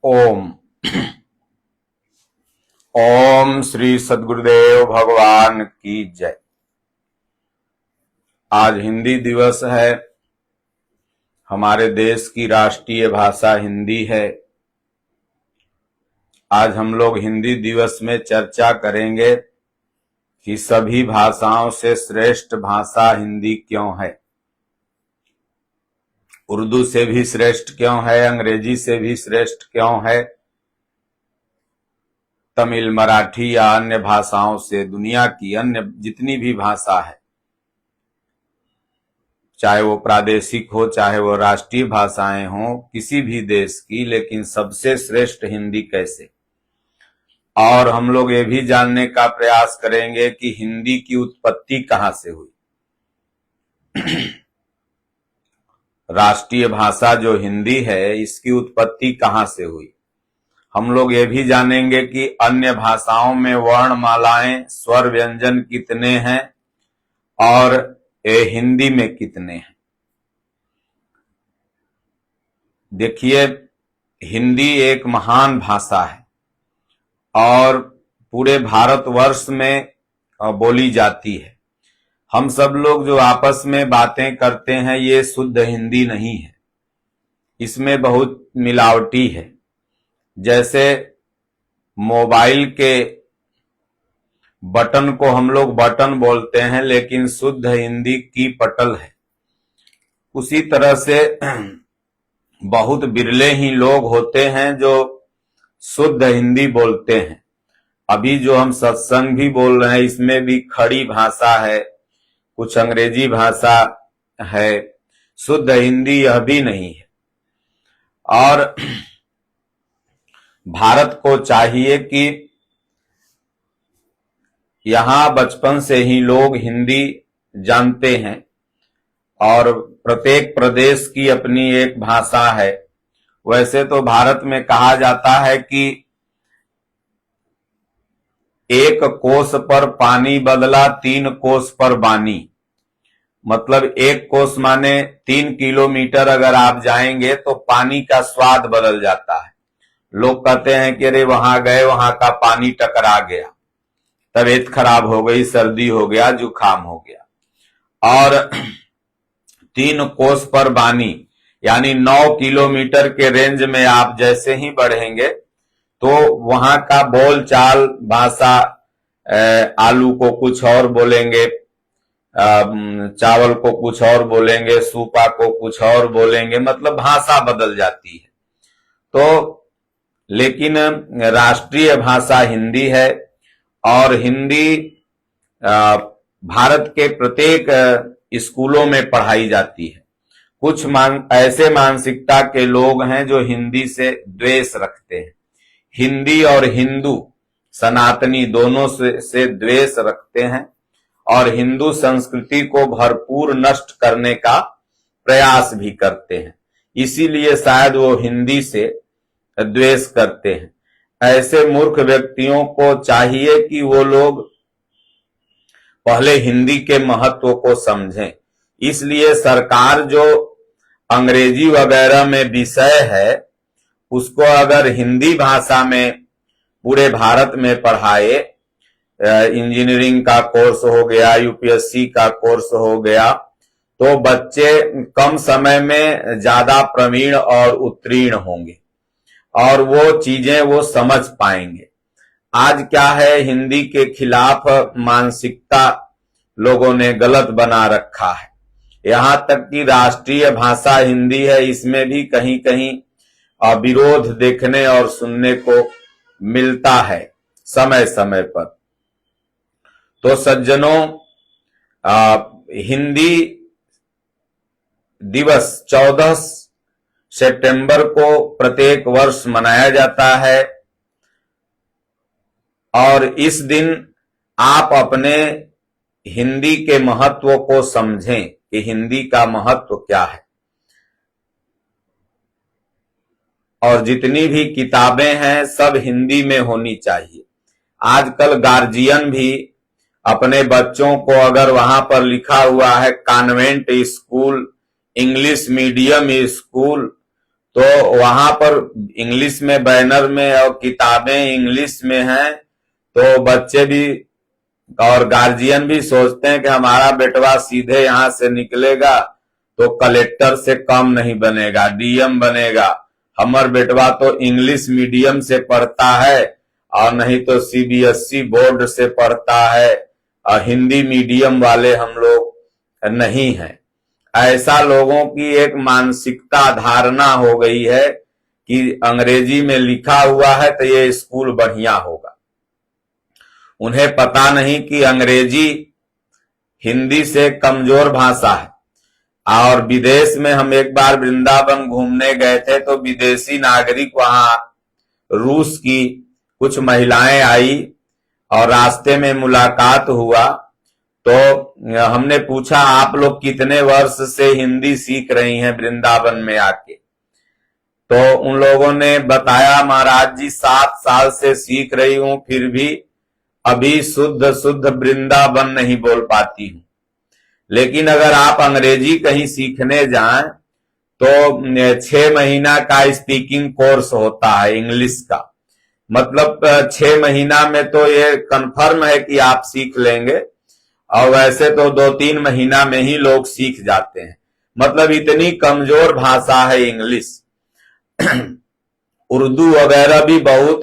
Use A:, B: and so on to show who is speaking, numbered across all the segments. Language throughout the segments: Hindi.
A: ओम ओम श्री सद्गुरुदेव भगवान की जय। आज हिंदी दिवस है। हमारे देश की राष्ट्रीय भाषा हिंदी है। आज हम लोग हिंदी दिवस में चर्चा करेंगे कि सभी भाषाओं से श्रेष्ठ भाषा हिंदी क्यों है। उर्दू से भी श्रेष्ठ क्यों है, अंग्रेजी से भी श्रेष्ठ क्यों है, तमिल, मराठी या अन्य भाषाओं से, दुनिया की अन्य जितनी भी भाषा है, चाहे वो प्रादेशिक हो चाहे वो राष्ट्रीय भाषाएं हों किसी भी देश की, लेकिन सबसे श्रेष्ठ हिंदी कैसे। और हम लोग ये भी जानने का प्रयास करेंगे कि हिंदी की उत्पत्ति कहां से हुई। राष्ट्रीय भाषा जो हिंदी है इसकी उत्पत्ति कहां से हुई। हम लोग ये भी जानेंगे कि अन्य भाषाओं में वर्णमालाएं, स्वर, व्यंजन कितने हैं और हिंदी में कितने हैं। देखिए, हिंदी एक महान भाषा है और पूरे भारतवर्ष में बोली जाती है। हम सब लोग जो आपस में बातें करते हैं ये शुद्ध हिंदी नहीं है, इसमें बहुत मिलावटी है। जैसे मोबाइल के बटन को हम लोग बटन बोलते हैं लेकिन शुद्ध हिंदी की पटल है, उसी तरह से बहुत बिरले ही लोग होते हैं जो शुद्ध हिंदी बोलते हैं। अभी जो हम सत्संग भी बोल रहे हैं इसमें भी खड़ी भाषा है, कुछ अंग्रेजी भाषा है, शुद्ध हिंदी यह भी नहीं है। और भारत को चाहिए कि यहां बचपन से ही लोग हिंदी जानते हैं और प्रत्येक प्रदेश की अपनी एक भाषा है। वैसे तो भारत में कहा जाता है कि एक कोस पर पानी बदला 3 कोस पर बानी। मतलब एक कोस माने 3 किलोमीटर अगर आप जाएंगे तो पानी का स्वाद बदल जाता है। लोग कहते हैं कि अरे वहां गए, वहां का पानी टकरा गया, तबीयत खराब हो गई, सर्दी हो गया, जुकाम हो गया। और 3 कोस पर बानी यानी 9 किलोमीटर के रेंज में आप जैसे ही बढ़ेंगे तो वहां का बोल चाल भाषा, आलू को कुछ और बोलेंगे, चावल को कुछ और बोलेंगे, सूपा को कुछ और बोलेंगे, मतलब भाषा बदल जाती है। तो लेकिन राष्ट्रीय भाषा हिंदी है और हिंदी भारत के प्रत्येक स्कूलों में पढ़ाई जाती है। कुछ ऐसे मानसिकता के लोग हैं जो हिंदी से द्वेष रखते हैं। हिंदी और हिंदू सनातनी दोनों से द्वेष रखते हैं और हिंदू संस्कृति को भरपूर नष्ट करने का प्रयास भी करते हैं। इसीलिए शायद वो हिंदी से द्वेष करते हैं। ऐसे मूर्ख व्यक्तियों को चाहिए कि वो लोग पहले हिंदी के महत्व को समझें। इसलिए सरकार जो अंग्रेजी वगैरह में विषय है उसको अगर हिंदी भाषा में पूरे भारत में पढ़ाए, इंजीनियरिंग का कोर्स हो गया, यूपीएससी का कोर्स हो गया, तो बच्चे कम समय में ज्यादा प्रवीण और उत्तीर्ण होंगे और वो चीजें वो समझ पाएंगे। आज क्या है, हिंदी के खिलाफ मानसिकता लोगों ने गलत बना रखा है। यहां तक कि राष्ट्रीय भाषा हिंदी है, इसमें भी कहीं कहीं विरोध देखने और सुनने को मिलता है समय समय पर। तो सज्जनों, हिंदी दिवस 14 सितंबर को प्रत्येक वर्ष मनाया जाता है और इस दिन आप अपने हिंदी के महत्व को समझें कि हिंदी का महत्व क्या है। और जितनी भी किताबें हैं सब हिंदी में होनी चाहिए। आजकल गार्जियन भी अपने बच्चों को अगर वहां पर लिखा हुआ है convent school, English medium school, तो वहां पर इंग्लिश में बैनर में और किताबें इंग्लिश में हैं, तो बच्चे भी और गार्जियन भी सोचते हैं कि हमारा बेटवा सीधे यहां से निकलेगा तो कलेक्टर से कम नहीं बनेगा, डीएम बनेगा। हमार बेटवा तो इंग्लिश मीडियम से पढ़ता है और नहीं तो सीबीएसई बोर्ड से पढ़ता है, और हिंदी मीडियम वाले हम लोग नहीं हैं। ऐसा लोगों की एक मानसिकता धारणा हो गई है कि अंग्रेजी में लिखा हुआ है तो ये स्कूल बढ़िया होगा। उन्हें पता नहीं कि अंग्रेजी हिंदी से कमजोर भाषा है। और विदेश में हम एक बार वृंदावन घूमने गए थे, तो विदेशी नागरिक वहां रूस की कुछ महिलाएं आई और रास्ते में मुलाकात हुआ। तो हमने पूछा, आप लोग कितने वर्ष से हिंदी सीख रही हैं वृंदावन में आके? तो उन लोगों ने बताया, महाराज जी 7 साल से सीख रही हूं, फिर भी अभी शुद्ध शुद्ध वृंदावन नहीं बोल पाती हूं। लेकिन अगर आप अंग्रेजी कहीं सीखने जाएं तो 6 महीना का स्पीकिंग कोर्स होता है इंग्लिश का। मतलब 6 महीना में तो ये कंफर्म है कि आप सीख लेंगे, और वैसे तो 2-3 महीना में ही लोग सीख जाते हैं। मतलब इतनी कमजोर भाषा है इंग्लिश। उर्दू वगैरह भी बहुत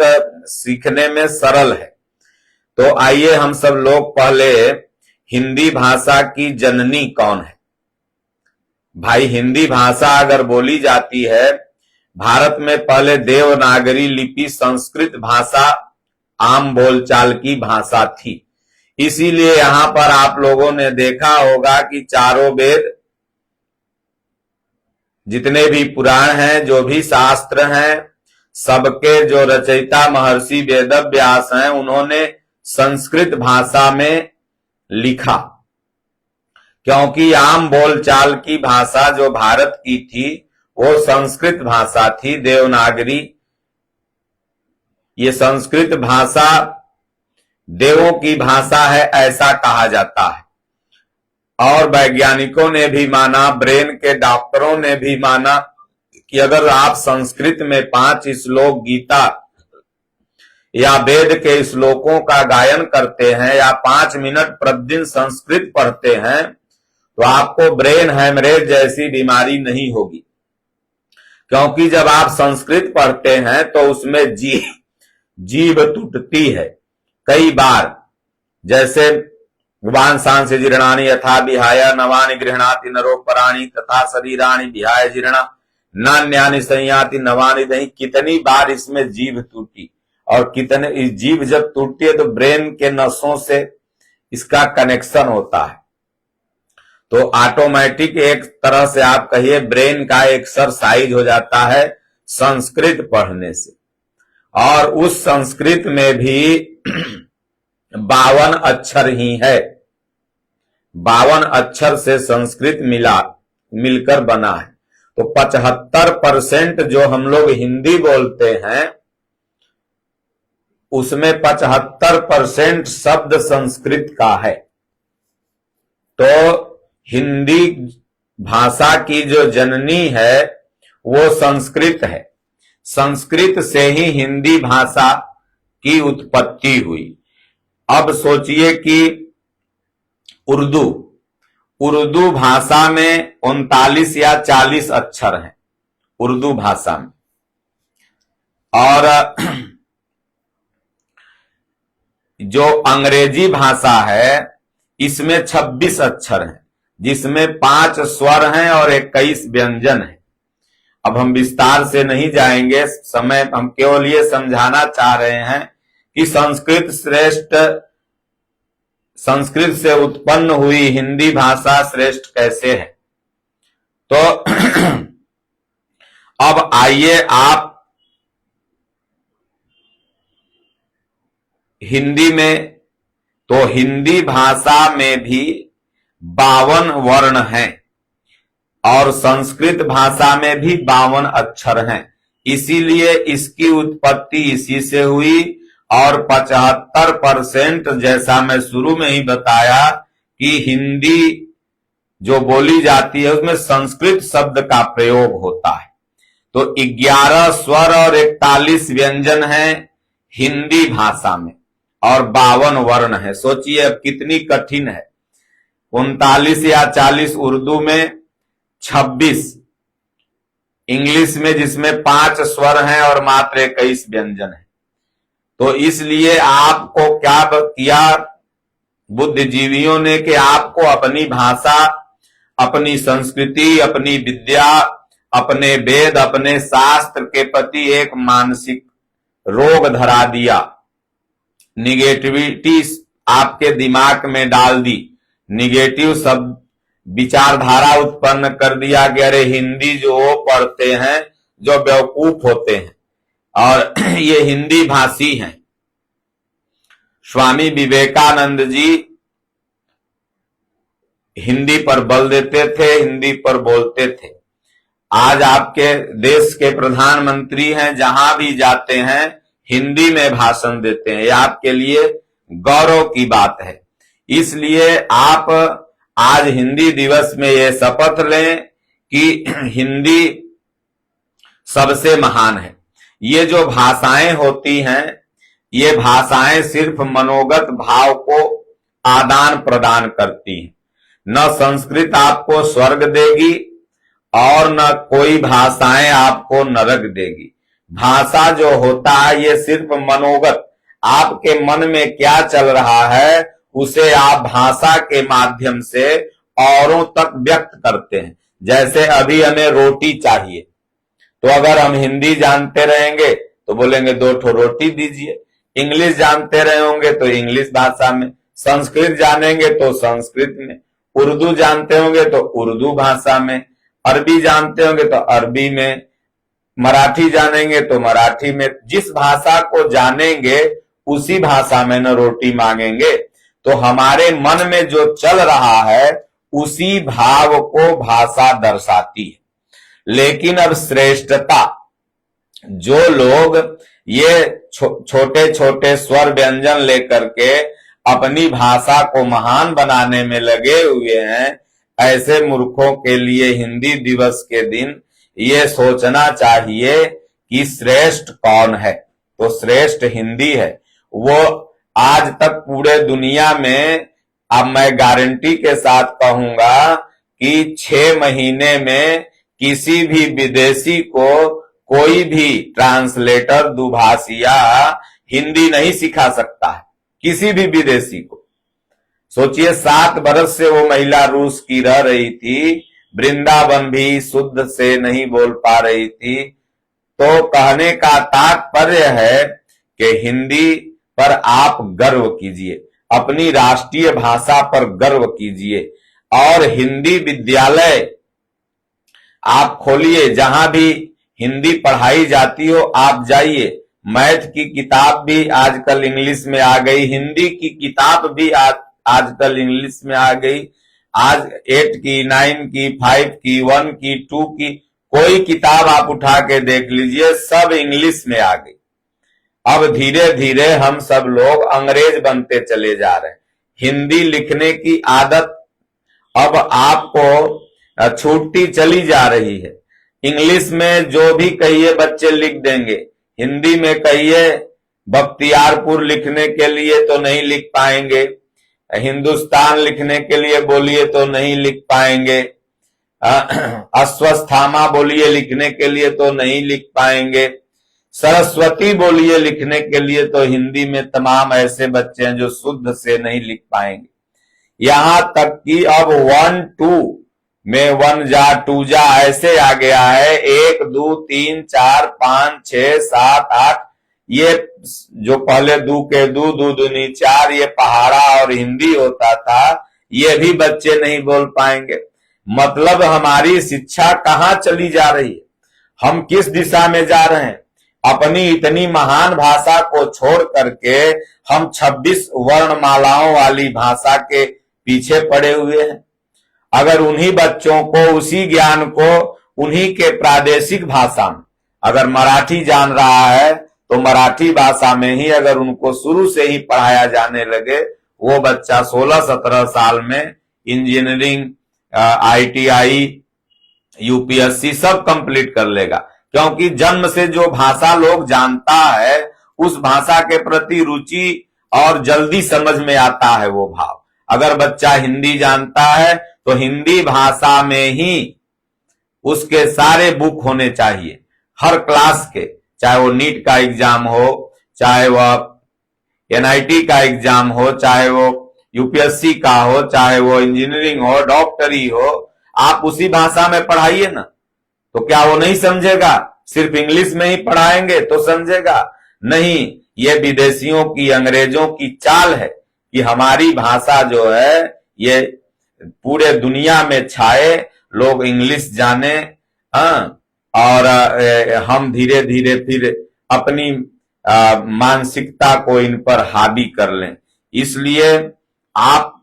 A: सीखने में सरल है। तो आइए हम सब लोग पहले हिंदी भाषा की जननी कौन है। भाई, हिंदी भाषा अगर बोली जाती है, भारत में पहले देवनागरी लिपि संस्कृत भाषा आम बोलचाल की भाषा थी। इसीलिए यहां पर आप लोगों ने देखा होगा कि चारों वेद, जितने भी पुराण हैं, जो भी शास्त्र हैं, सबके जो रचयिता महर्षि वेदव्यास हैं, उन्होंने संस्कृत भाषा में लिखा। क्योंकि आम बोलचाल की भाषा जो भारत की थी वो संस्कृत भाषा थी, देवनागरी। ये संस्कृत भाषा देवों की भाषा है, ऐसा कहा जाता है। और वैज्ञानिकों ने भी माना, ब्रेन के डॉक्टरों ने भी माना कि अगर आप संस्कृत में 5 श्लोक गीता या वेद के श्लोकों का गायन करते हैं या 5 मिनट प्रतिदिन संस्कृत पढ़ते हैं, तो आपको ब्रेन हैमरेज जैसी बीमारी नहीं होगी। क्योंकि जब आप संस्कृत पढ़ते हैं तो उसमें जीभ टूटती है कई बार। जैसे वांसांसि जीर्णानि यथा विहाय नवानि गृह्णाति नरोपराणि तथा शरीराणि विहाय जीर्णा नान्यानि संयाति नवानि दहि। कितनी बार इसमें जीभ टूटी, और कितने जीभ जब टूटती है तो ब्रेन के नसों से इसका कनेक्शन होता है। तो ऑटोमेटिक एक तरह से आप कहिए ब्रेन का एक्सरसाइज हो जाता है संस्कृत पढ़ने से। और उस संस्कृत में भी 52 अक्षर ही है। 52 अक्षर से संस्कृत मिलकर बना है। तो 75% जो हम लोग हिंदी बोलते हैं उसमें 75% शब्द संस्कृत का है। तो हिंदी भाषा की जो जननी है वो संस्कृत है। संस्कृत से ही हिंदी भाषा की उत्पत्ति हुई। अब सोचिए कि उर्दू भाषा में 39 या 40 अक्षर हैं उर्दू भाषा में, और जो अंग्रेजी भाषा है इसमें 26 अक्षर हैं, जिसमें 5 स्वर हैं और 21 व्यंजन हैं। अब हम विस्तार से नहीं जाएंगे, समय हम केवल ये समझाना चाह रहे हैं कि संस्कृत से उत्पन्न हुई हिंदी भाषा श्रेष्ठ कैसे है। तो अब आइए आप हिंदी में, तो हिंदी भाषा में भी 52 वर्ण हैं और संस्कृत भाषा में भी 52 अक्षर हैं। इसीलिए इसकी उत्पत्ति इसी से हुई। और 75% जैसा मैं शुरू में ही बताया कि हिंदी जो बोली जाती है उसमें संस्कृत शब्द का प्रयोग होता है। तो 11 स्वर और 41 व्यंजन हैं हिंदी भाषा में और 52 वर्ण है। सोचिए अब कितनी कठिन है। 39 या 40 उर्दू में, 26 इंग्लिश में जिसमें 5 स्वर हैं और मात्र 21 व्यंजन है। तो इसलिए आपको क्या किया बुद्धिजीवियों ने कि आपको अपनी भाषा, अपनी संस्कृति, अपनी विद्या, अपने वेद, अपने शास्त्र के प्रति एक मानसिक रोग धरा दिया, निगेटिविटी आपके दिमाग में डाल दी, निगेटिव सब विचारधारा उत्पन्न कर दिया कि अरे हिंदी जो वो पढ़ते हैं जो बेवकूफ होते हैं और ये हिंदी भाषी हैं। स्वामी विवेकानंद जी हिंदी पर बल देते थे, हिंदी पर बोलते थे। आज आपके देश के प्रधानमंत्री हैं, जहां भी जाते हैं हिंदी में भाषण देते हैं। यह आपके लिए गौरव की बात है। इसलिए आप आज हिंदी दिवस में ये शपथ लें कि हिंदी सबसे महान है। ये जो भाषाएं होती हैं, ये भाषाएं सिर्फ मनोगत भाव को आदान प्रदान करती हैं। न संस्कृत आपको स्वर्ग देगी और न कोई भाषाएं आपको नरक देगी। भाषा जो होता है ये सिर्फ मनोगत, आपके मन में क्या चल रहा है उसे आप भाषा के माध्यम से औरों तक व्यक्त करते हैं। जैसे अभी हमें रोटी चाहिए, तो अगर हम हिंदी जानते रहेंगे तो बोलेंगे 2 ठो रोटी दीजिए। इंग्लिश जानते रहे होंगे तो इंग्लिश भाषा में, संस्कृत जानेंगे तो संस्कृत में, उर्दू जानते होंगे तो उर्दू भाषा में, अरबी जानते होंगे तो अरबी में, मराठी जानेंगे तो मराठी में। जिस भाषा को जानेंगे उसी भाषा में न रोटी मांगेंगे। तो हमारे मन में जो चल रहा है उसी भाव को भाषा दर्शाती है। लेकिन अब श्रेष्ठता, जो लोग ये छोटे छोटे स्वर व्यंजन लेकर के अपनी भाषा को महान बनाने में लगे हुए हैं, ऐसे मूर्खों के लिए हिंदी दिवस के दिन ये सोचना चाहिए कि श्रेष्ठ कौन है। तो श्रेष्ठ हिंदी है। वो आज तक पूरे दुनिया में, अब मैं गारंटी के साथ कहूंगा कि 6 महीने में किसी भी विदेशी को कोई भी ट्रांसलेटर दुभाषिया हिंदी नहीं सिखा सकता है, किसी भी विदेशी को। सोचिए 7 बरस से वो महिला रूस की रह रही थी, वृंदावन भी शुद्ध से नहीं बोल पा रही थी। तो कहने का तात्पर्य है कि हिंदी पर आप गर्व कीजिए, अपनी राष्ट्रीय भाषा पर गर्व कीजिए और हिंदी विद्यालय आप खोलिए। जहां भी हिंदी पढ़ाई जाती हो आप जाइए। मैथ की किताब भी आजकल इंग्लिश में आ गई, हिंदी की किताब भी आजकल इंग्लिश में आ गई। आज 8 की, 9 की, 5 की, 1 की, 2 की कोई किताब आप उठा के देख लीजिए, सब इंग्लिश में आ गई। अब धीरे धीरे हम सब लोग अंग्रेज बनते चले जा रहे हैं। हिंदी लिखने की आदत अब आपको छूटती चली जा रही है। इंग्लिश में जो भी कहिए बच्चे लिख देंगे, हिंदी में कहिए बख्तियारपुर लिखने के लिए तो नहीं लिख पाएंगे, हिंदुस्तान लिखने के लिए बोलिए तो नहीं लिख पाएंगे, अश्वस्थामा बोलिए लिखने के लिए तो नहीं लिख पाएंगे, सरस्वती बोलिए लिखने के लिए तो हिंदी में तमाम ऐसे बच्चे हैं जो शुद्ध से नहीं लिख पाएंगे। यहां तक कि अब 1 2 में 1 जा 2 जा ऐसे आ गया है। 1 2 3 4 5 6 7 8 ये जो पहले दू के दू दूनी 4 ये पहाड़ा और हिंदी होता था, ये भी बच्चे नहीं बोल पाएंगे। मतलब हमारी शिक्षा कहां चली जा रही है, हम किस दिशा में जा रहे हैं। अपनी इतनी महान भाषा को छोड़ करके हम 26 वर्णमालाओं वाली भाषा के पीछे पड़े हुए हैं। अगर उन्हीं बच्चों को, उसी ज्ञान को उन्हीं के प्रादेशिक भाषा में, अगर मराठी जान रहा है तो मराठी भाषा में ही अगर उनको शुरू से ही पढ़ाया जाने लगे, वो बच्चा 16-17 साल में इंजीनियरिंग, ITI, UPSC सब कंप्लीट कर लेगा। क्योंकि जन्म से जो भाषा लोग जानता है उस भाषा के प्रति रुचि और जल्दी समझ में आता है वो भाव। अगर बच्चा हिंदी जानता है तो हिंदी भाषा में ही उसके सारे बुक होने चाहिए, हर क्लास के, चाहे वो नीट का एग्जाम हो, चाहे वह एनआईटी का एग्जाम हो, चाहे वो यूपीएससी का हो, चाहे वो इंजीनियरिंग हो, डॉक्टरी हो, आप उसी भाषा में पढ़ाइए ना। तो क्या वो नहीं समझेगा? सिर्फ इंग्लिश में ही पढ़ाएंगे तो समझेगा? नहीं, ये विदेशियों की, अंग्रेजों की चाल है कि हमारी भाषा जो है ये पूरे दुनिया में छाए, लोग इंग्लिश जाने, और हम धीरे धीरे फिर अपनी मानसिकता को इन पर हावी कर लें। इसलिए आप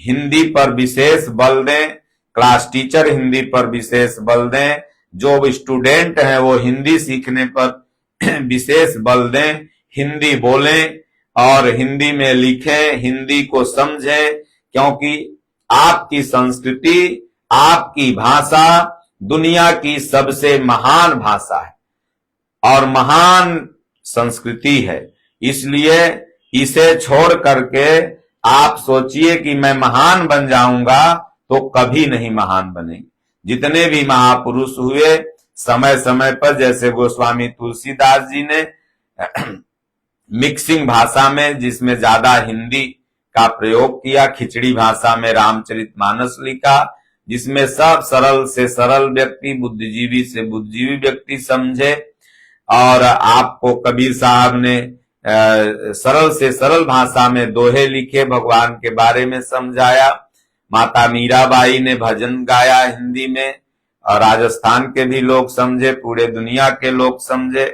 A: हिंदी पर विशेष बल दें, क्लास टीचर हिंदी पर विशेष बल दें, जो स्टूडेंट हैं वो हिंदी सीखने पर विशेष बल दें, हिंदी बोलें और हिंदी में लिखें, हिंदी को समझें, क्योंकि आपकी संस्कृति, आपकी भाषा दुनिया की सबसे महान भाषा है और महान संस्कृति है। इसलिए इसे छोड़ करके आप सोचिए कि मैं महान बन जाऊंगा, तो कभी नहीं महान बनेंगे। जितने भी महापुरुष हुए समय समय पर, जैसे गोस्वामी तुलसीदास जी ने मिक्सिंग भाषा में, जिसमें ज्यादा हिंदी का प्रयोग किया, खिचड़ी भाषा में रामचरितमानस लिखा, जिसमें सब सरल से सरल व्यक्ति, बुद्धिजीवी से बुद्धिजीवी व्यक्ति समझे। और आपको कबीर साहब ने सरल से सरल भाषा में दोहे लिखे, भगवान के बारे में समझाया। माता मीराबाई ने भजन गाया हिंदी में, और राजस्थान के भी लोग समझे, पूरे दुनिया के लोग समझे।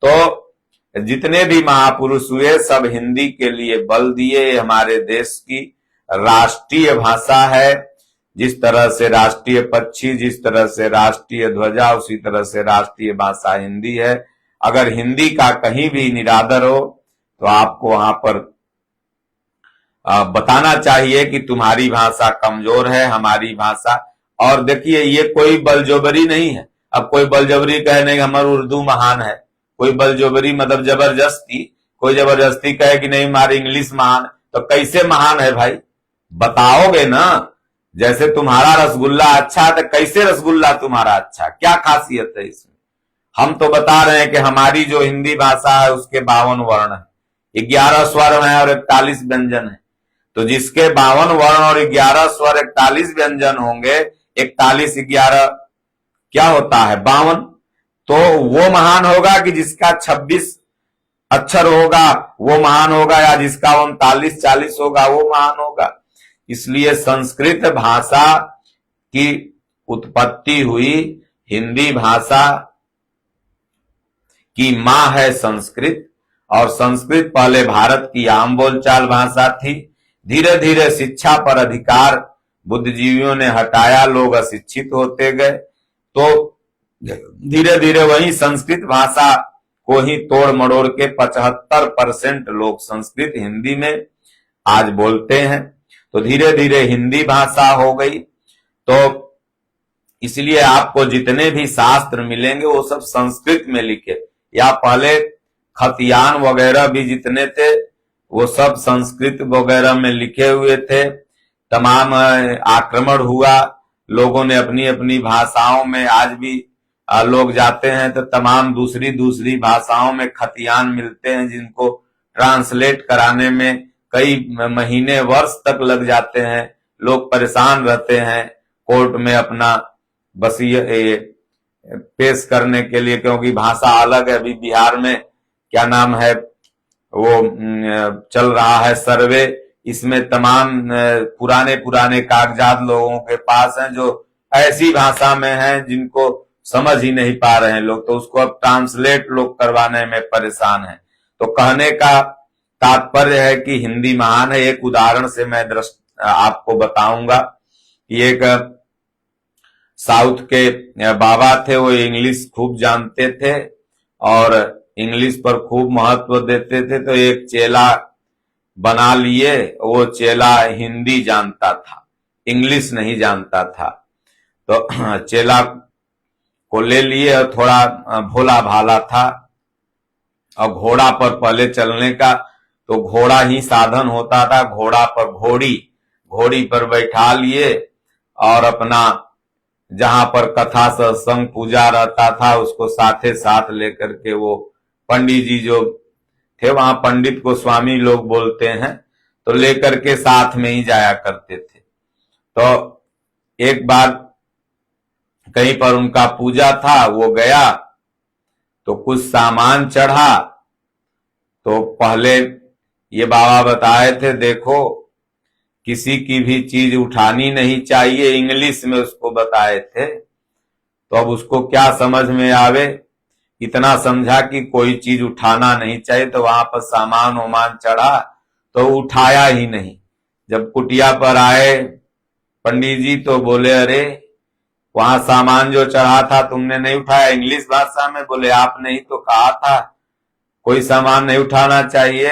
A: तो जितने भी महापुरुष हुए सब हिंदी के लिए बल दिए। हमारे देश की राष्ट्रीय भाषा है। जिस तरह से राष्ट्रीय पक्षी, जिस तरह से राष्ट्रीय ध्वजा, उसी तरह से राष्ट्रीय भाषा हिंदी है। अगर हिंदी का कहीं भी निरादर हो तो आपको वहां पर बताना चाहिए कि तुम्हारी भाषा कमजोर है, हमारी भाषा। और देखिए, ये कोई बलजबरी नहीं है। अब कोई बलजबरी कहे नहीं हमारी उर्दू महान है, कोई बलजबरी मतलब जबरदस्ती, कोई जबरदस्ती कहे कि नहीं हमारी इंग्लिश महान, तो कैसे महान है भाई? बताओगे ना। जैसे तुम्हारा रसगुल्ला अच्छा है तो कैसे रसगुल्ला तुम्हारा अच्छा, क्या खासियत है इसमें? हम तो बता रहे हैं कि हमारी जो हिंदी भाषा है उसके 52 वर्ण है, 11 स्वर हैं और 41 व्यंजन है। तो जिसके 52 वर्ण और 11 स्वर 41 व्यंजन होंगे, 41 11 क्या होता है 52, तो वो महान होगा कि जिसका 26 अक्षर होगा वो महान होगा, या जिसका 39 40 होगा वो महान होगा। इसलिए संस्कृत भाषा की उत्पत्ति हुई, हिंदी भाषा की मां है संस्कृत, और संस्कृत पहले भारत की आम बोलचाल भाषा थी। धीरे धीरे शिक्षा पर अधिकार बुद्धिजीवियों ने हटाया, लोग अशिक्षित होते गए, तो धीरे धीरे वही संस्कृत भाषा को ही तोड़ मड़ोड़ के 75% लोग संस्कृत हिंदी में आज बोलते हैं। तो धीरे धीरे हिंदी भाषा हो गई। तो इसलिए आपको जितने भी शास्त्र मिलेंगे वो सब संस्कृत में लिखे, या पहले खतियान वगैरह भी जितने थे वो सब संस्कृत वगैरह में लिखे हुए थे। तमाम आक्रमण हुआ, लोगों ने अपनी अपनी भाषाओं में, आज भी लोग जाते हैं तो तमाम दूसरी भाषाओं में खतियान मिलते हैं, जिनको ट्रांसलेट कराने में कई महीने वर्ष तक लग जाते हैं। लोग परेशान रहते हैं कोर्ट में अपना बस ये पेश करने के लिए, क्योंकि भाषा अलग है। अभी बिहार में क्या नाम है वो चल रहा है सर्वे, इसमें तमाम पुराने कागजात लोगों के पास हैं जो ऐसी भाषा में हैं जिनको समझ ही नहीं पा रहे हैं लोग, तो उसको अब ट्रांसलेट लोग करवाने में परेशान हैं। तो कहने का तात्पर्य है कि हिंदी महान है। एक उदाहरण से मैं आपको बताऊंगा कि एक साउथ के बाबा थे, वो इंग्लिश खूब जानते थे और इंग्लिश पर खूब महत्व देते थे। तो एक चेला बना लिए, वो चेला हिंदी जानता था, इंग्लिश नहीं जानता था। तो चेला को ले लिए और थोड़ा भोला भाला था, और घोड़ा पर पहले चलने का तो घोड़ा ही साधन होता था, घोड़ा पर घोड़ी पर बैठा लिए और अपना जहां पर कथा सत्संग पूजा रहता था उसको साथे साथ लेकर के, वो पंडित जी जो थे वहां पंडित को स्वामी लोग बोलते हैं, तो लेकर के साथ में ही जाया करते थे। तो एक बार कहीं पर उनका पूजा था, वो गया तो कुछ सामान चढ़ा, तो पहले ये बाबा बताए थे देखो किसी की भी चीज उठानी नहीं चाहिए, इंग्लिश में उसको बताए थे। तो अब उसको क्या समझ में आवे, इतना समझा कि कोई चीज उठाना नहीं चाहिए, तो वहां पर सामान वामान चढ़ा तो उठाया ही नहीं। जब कुटिया पर आए पंडित जी तो बोले अरे वहां सामान जो चढ़ा था तुमने नहीं उठाया, इंग्लिश भाषा में बोले आपने ही तो कहा था कोई सामान नहीं उठाना चाहिए,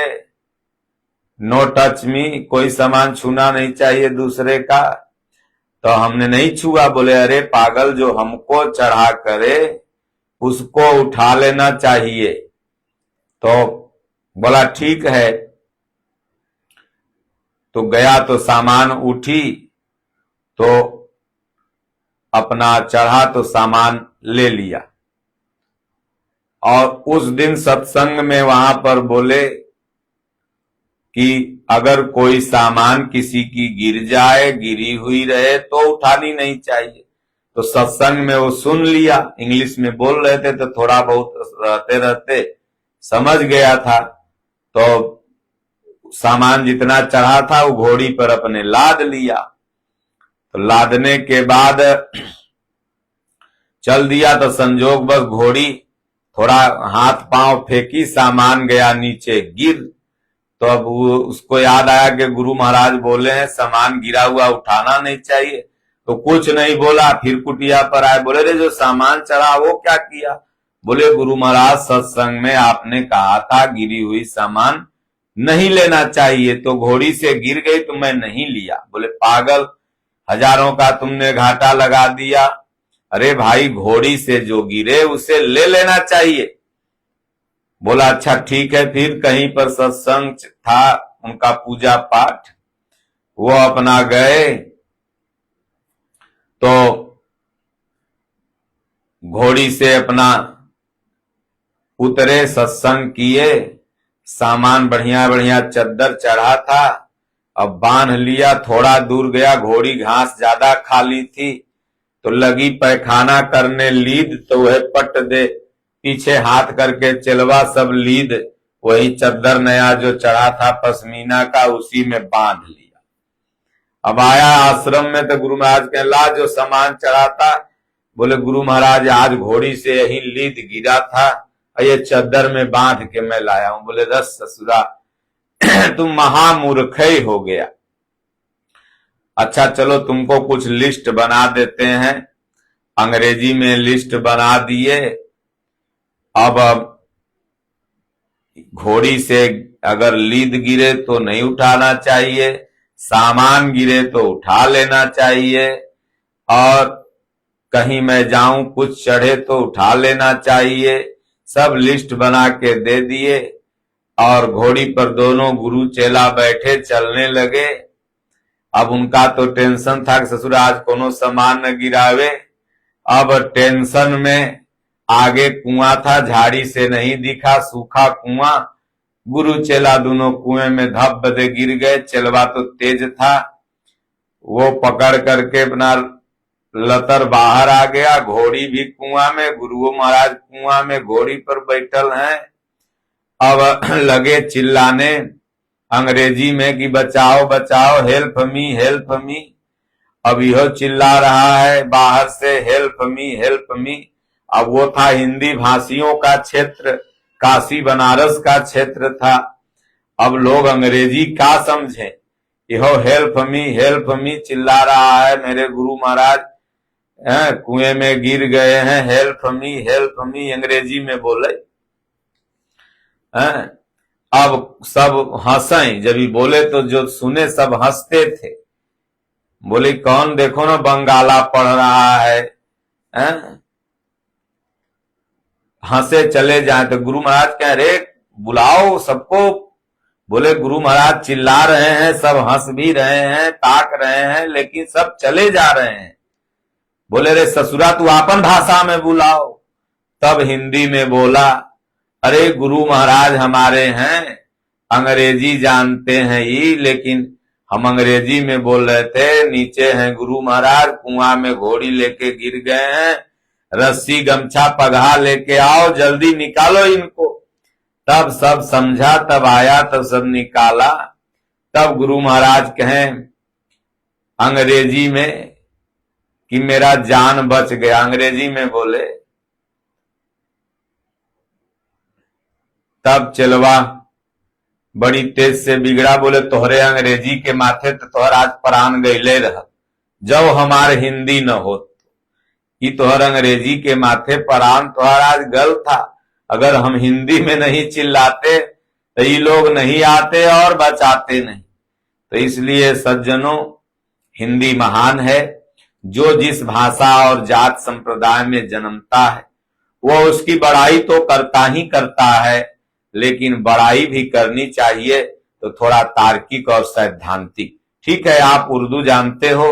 A: नो टच मी, कोई सामान छूना नहीं चाहिए दूसरे का, तो हमने नहीं छुआ। बोले अरे पागल, जो हमको चढ़ा करे उसको उठा लेना चाहिए। तो बोला ठीक है, तो गया तो सामान उठी, तो अपना चढ़ा तो सामान ले लिया। और उस दिन सत्संग में वहां पर बोले कि अगर कोई सामान किसी की गिर जाए, गिरी हुई रहे तो उठानी नहीं चाहिए। तो सत्संग में वो सुन लिया, इंग्लिश में बोल रहे थे तो थोड़ा बहुत रहते रहते समझ गया था। तो सामान जितना चढ़ा था वो घोड़ी पर अपने लाद लिया। तो लादने के बाद चल दिया, तो संजोग बस घोड़ी थोड़ा हाथ पांव फेंकी, सामान गया नीचे गिर। तो अब उसको याद आया कि गुरु महाराज बोले हैं सामान गिरा हुआ उठाना नहीं चाहिए, तो कुछ नहीं बोला। फिर कुटिया पर आए, बोले रे जो सामान चढ़ा वो क्या किया? बोले गुरु महाराज सत्संग में आपने कहा था गिरी हुई सामान नहीं लेना चाहिए, तो घोड़ी से गिर गई तो मैं नहीं लिया। बोले पागल, हजारों का तुमने घाटा लगा दिया। अरे भाई घोड़ी से जो गिरे उसे ले लेना चाहिए। बोला अच्छा ठीक है। फिर कहीं पर सत्संग था उनका पूजा पाठ, वो अपना गए तो घोड़ी से अपना उतरे, सत्संग किए, सामान बढ़िया बढ़िया चद्दर चढ़ा था, अब बांध लिया। थोड़ा दूर गया, घोड़ी घास ज्यादा खा ली थी तो लगी पैखाना करने लीद, तो वह पट दे पीछे हाथ करके चलवा सब लीद, वही चद्दर नया जो चढ़ा था पश्मीना का उसी में बांध लिया। अब आया आश्रम में तो गुरु महाराज के ला जो सामान चढ़ा था। बोले गुरु महाराज आज घोड़ी से यही लीद गिरा था, ये चद्दर में बांध के मैं लाया हूं। बोले रस ससुरा तुम महामूर्ख ही हो गया। अच्छा चलो तुमको कुछ लिस्ट बना देते हैं। अंग्रेजी में लिस्ट बना दिए। अब घोड़ी से अगर लीद गिरे तो नहीं उठाना चाहिए, सामान गिरे तो उठा लेना चाहिए, और कहीं मैं जाऊं कुछ चढ़े तो उठा लेना चाहिए। सब लिस्ट बना के दे दिए और घोड़ी पर दोनों गुरु चेला बैठे चलने लगे। अब उनका तो टेंशन था कि ससुर आज कोनो सामान न गिरावे। अब टेंशन में आगे कुआं था, झाड़ी से नहीं दिखा, सूखा कुआं। गुरु चेला दोनों कुएं में धप बदे गिर गए। चेलवा तो तेज था, वो पकड़ करके अपना लतर बाहर आ गया। घोड़ी भी कुआं में, गुरु महाराज कुआं में घोड़ी पर बैठल हैं। अब लगे चिल्लाने अंग्रेजी में कि बचाओ बचाओ, हेल्प मी हेल्प मी। अब यह चिल्ला रहा है बाहर से हेल्प मी हेल्प मी। अब वो था हिंदी भाषियों का क्षेत्र, काशी बनारस का क्षेत्र था। अब लोग अंग्रेजी क्या समझे, यह हेल्प मी चिल्ला रहा है। मेरे गुरु महाराज कुएं में गिर गए हैं, हेल्प मी अंग्रेजी में बोले। अब सब हंसे, जब ही बोले तो जो सुने सब हंसते थे। बोले कौन देखो ना बंगाला पढ़ रहा है। हंसे चले जाए। तो गुरु महाराज कह रहे बुलाओ सबको। बोले गुरु महाराज चिल्ला रहे हैं, सब हंस भी रहे हैं, ताक रहे हैं, लेकिन सब चले जा रहे हैं। बोले रे ससुरा तू आपन भाषा में बुलाओ। तब हिंदी में बोला, अरे गुरु महाराज हमारे हैं, अंग्रेजी जानते हैं ही, लेकिन हम अंग्रेजी में बोल रहे थे। नीचे हैं गुरु महाराज, कुआं में घोड़ी लेके गिर गए हैं, रस्सी गमछा पगहा लेके आओ, जल्दी निकालो इनको। तब सब समझा, तब आया, तब सब निकाला। तब गुरु महाराज कहें अंग्रेजी में कि मेरा जान बच गया। अंग्रेजी में बोले। तब चलवा बड़ी तेज से बिगड़ा। बोले तोहरे अंग्रेजी के माथे तो तोहर आज प्राण गईले रह, जब हमार हिंदी न हो कि तोहर अंग्रेजी के माथे प्राण तोहर आज गल था। अगर हम हिंदी में नहीं चिल्लाते तो ये लोग नहीं आते और बचाते नहीं। तो इसलिए सज्जनों, हिंदी महान है। जो जिस भाषा और जात संप्रदाय में जन्मता है वो उसकी बड़ाई तो करता ही करता है, लेकिन बड़ाई भी करनी चाहिए तो थोड़ा तार्किक और सैद्धांतिक। ठीक है, आप उर्दू जानते हो,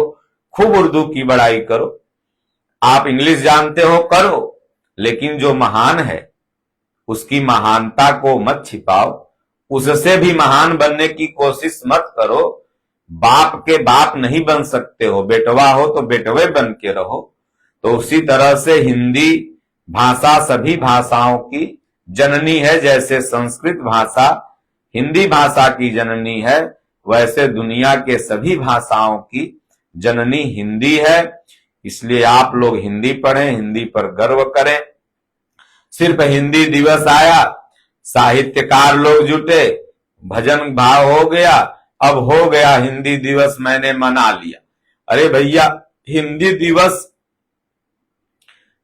A: खूब उर्दू की बड़ाई करो। आप इंग्लिश जानते हो, करो, लेकिन जो महान है उसकी महानता को मत छिपाओ, उससे भी महान बनने की कोशिश मत करो। बाप के बाप नहीं बन सकते हो, बेटवा हो तो बेटवे बन के रहो। तो उसी तरह से हिंदी भाषा सभी भाषाओं की जननी है। जैसे संस्कृत भाषा हिंदी भाषा की जननी है, वैसे दुनिया के सभी भाषाओं की जननी हिंदी है। इसलिए आप लोग हिंदी पढ़ें, हिंदी पर गर्व करें। सिर्फ हिंदी दिवस आया, साहित्यकार लोग जुटे, भजन भाव हो गया, अब हो गया हिंदी दिवस, मैंने मना लिया। अरे भैया, हिंदी दिवस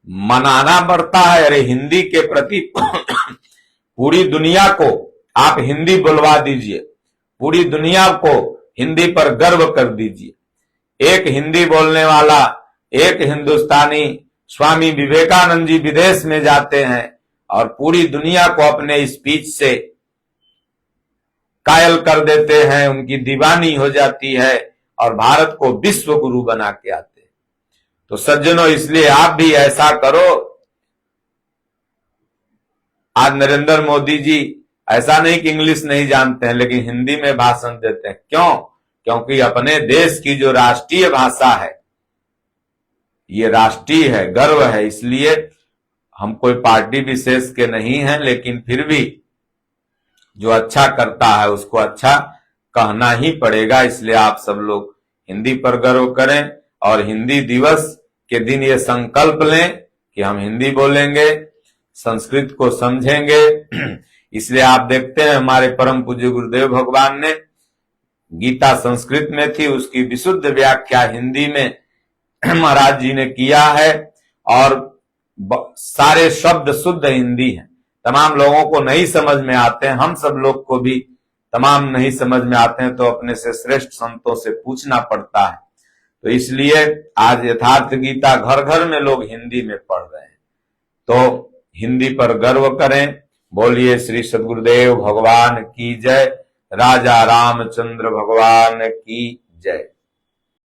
A: मनाना पड़ता है। अरे हिंदी के प्रति पूरी दुनिया को आप हिंदी बुलवा दीजिए, पूरी दुनिया को हिंदी पर गर्व कर दीजिए। एक हिंदी बोलने वाला, एक हिंदुस्तानी स्वामी विवेकानंद जी विदेश में जाते हैं और पूरी दुनिया को अपने स्पीच से कायल कर देते हैं, उनकी दीवानी हो जाती है और भारत को विश्व गुरु बना के आते हैं। तो सज्जनों, इसलिए आप भी ऐसा करो। आज नरेंद्र मोदी जी ऐसा नहीं कि इंग्लिश नहीं जानते हैं, लेकिन हिंदी में भाषण देते हैं। क्यों? क्योंकि अपने देश की जो राष्ट्रीय भाषा है ये राष्ट्रीय है, गर्व है। इसलिए हम कोई पार्टी विशेष के नहीं हैं, लेकिन फिर भी जो अच्छा करता है उसको अच्छा कहना ही पड़ेगा। इसलिए आप सब लोग हिंदी पर गर्व करें और हिंदी दिवस के दिन ये संकल्प लें कि हम हिंदी बोलेंगे, संस्कृत को समझेंगे। इसलिए आप देखते हैं हमारे परम पूज्य गुरुदेव भगवान ने गीता संस्कृत में थी, उसकी विशुद्ध व्याख्या हिंदी में महाराज जी ने किया है और सारे शब्द शुद्ध हिंदी हैं। तमाम लोगों को नहीं समझ में आते हैं, हम सब लोग को भी तमाम नहीं समझ में आते हैं, तो अपने से श्रेष्ठ संतों से पूछना पड़ता है। तो इसलिए आज यथार्थ गीता घर घर में लोग हिंदी में पढ़ रहे हैं। तो हिंदी पर गर्व करें। बोलिए श्री सद्गुरुदेव भगवान की जय, राजा रामचंद्र भगवान की जय।